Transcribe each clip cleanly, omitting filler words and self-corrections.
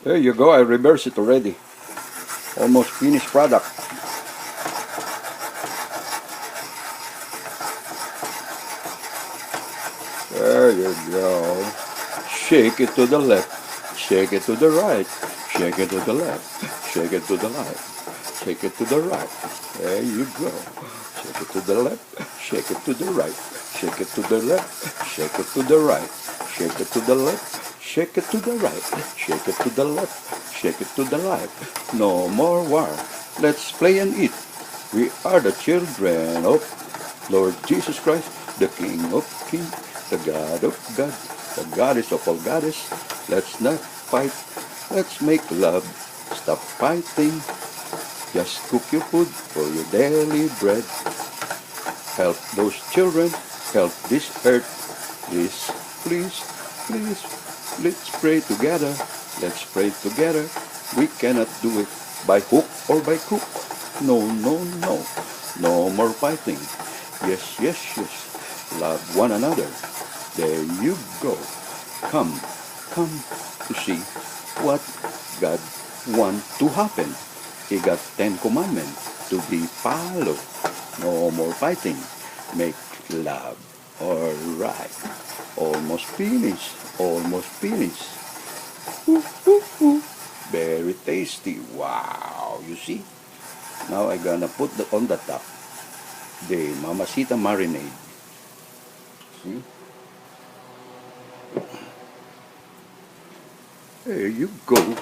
There you go, I reversed it already. Almost finished product. There you go. Shake it to the left, shake it to the right, shake it to the left, shake it to the left, shake it to the right. There you go. Shake it to the left, shake it to the right, shake it to the left, shake it to the right, shake it to the left, shake it to the right, shake it to the left, shake it to the right. No more war. Let's play and eat. We are the children of Lord Jesus Christ, the King of Kings, the God of God, the Goddess of all goddess. Let's not fight. Let's make love. Stop fighting. Just cook your food for your daily bread. Help those children. Help this earth. Please, please, please. Let's pray together. Let's pray together. We cannot do it by hook or by crook. No, no, no. No more fighting. Yes, yes, yes. Love one another. There you go. Come, come to see what God wants to happen. He got 10 commandments to be followed. No more fighting. Make love. All right. Almost finished. Almost finished. Ooh, ooh, ooh. Very tasty. Wow. You see? Now I'm gonna put on the top the Mamacita marinade. See? There you go.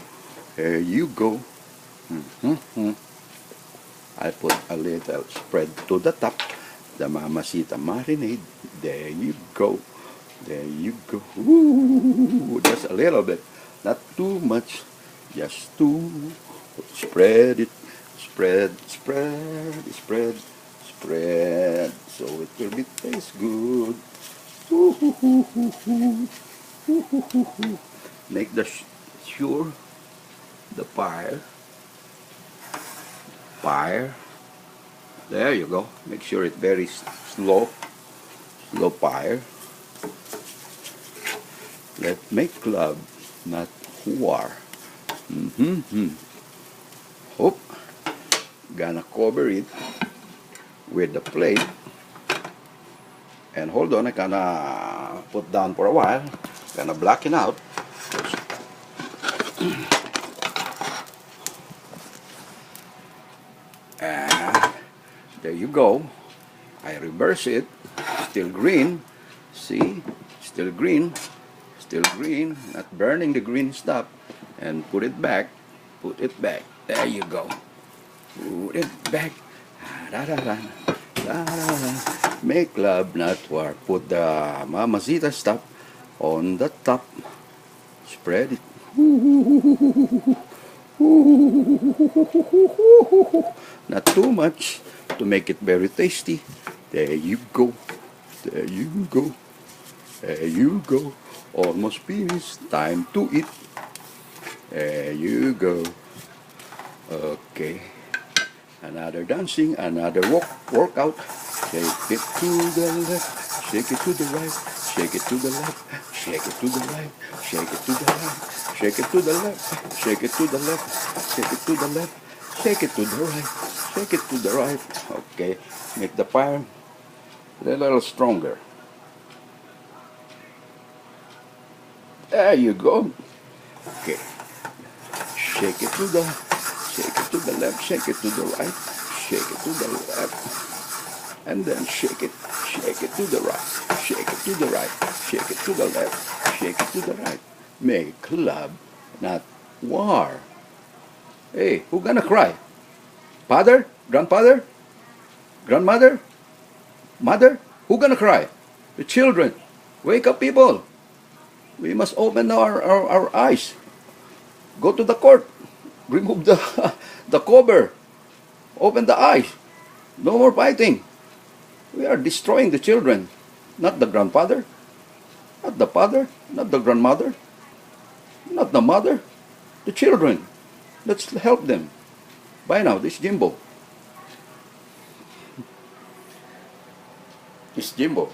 There you go. I put a little spread to the top. The Mamacita marinade. There you go. There you go. Ooh, just a little bit. Not too much. Just to spread it. Spread, spread, spread, spread. So it will be taste good. Make the sure the fire. There you go. Make sure it's very slow fire. Let's make love, not war. Hope gonna cover it with the plate. And hold on, I gonna put down for a while. Gonna black it out. And there you go. I reverse it. Still green. See? Still green. Still green. Not burning the green stuff. And put it back. Put it back. There you go. Put it back. Make love, not war. Put the Mamacita stuff on the top. Spread it. Not too much to make it very tasty. There you go. There you go. There you go. Almost finished. Time to eat. There you go. Okay. Another dancing, another workout. Shake it to the left, shake it to the right, shake it to the left, shake it to the right, shake it to the right, shake it to the left, shake it to the left, shake it to the left, shake it to the right, shake it to the right. Okay, make the fire a little stronger. There you go. Okay, shake it to the left, shake it to the right, shake it to the left. And then shake it to the right, shake it to the right, shake it to the left, shake it to the right. Make love, not war. Hey, who gonna cry? Father? Grandfather? Grandmother? Mother? Who gonna cry? The children. Wake up, people. We must open our eyes. Go to the court. Remove the cover. Open the eyes. No more fighting. We are destroying the children, not the grandfather, not the father, not the grandmother, not the mother, the children. Let's help them. Bye now, this is Jimbo. This is Jimbo.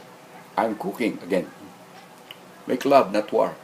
I'm cooking again. Make love, not war.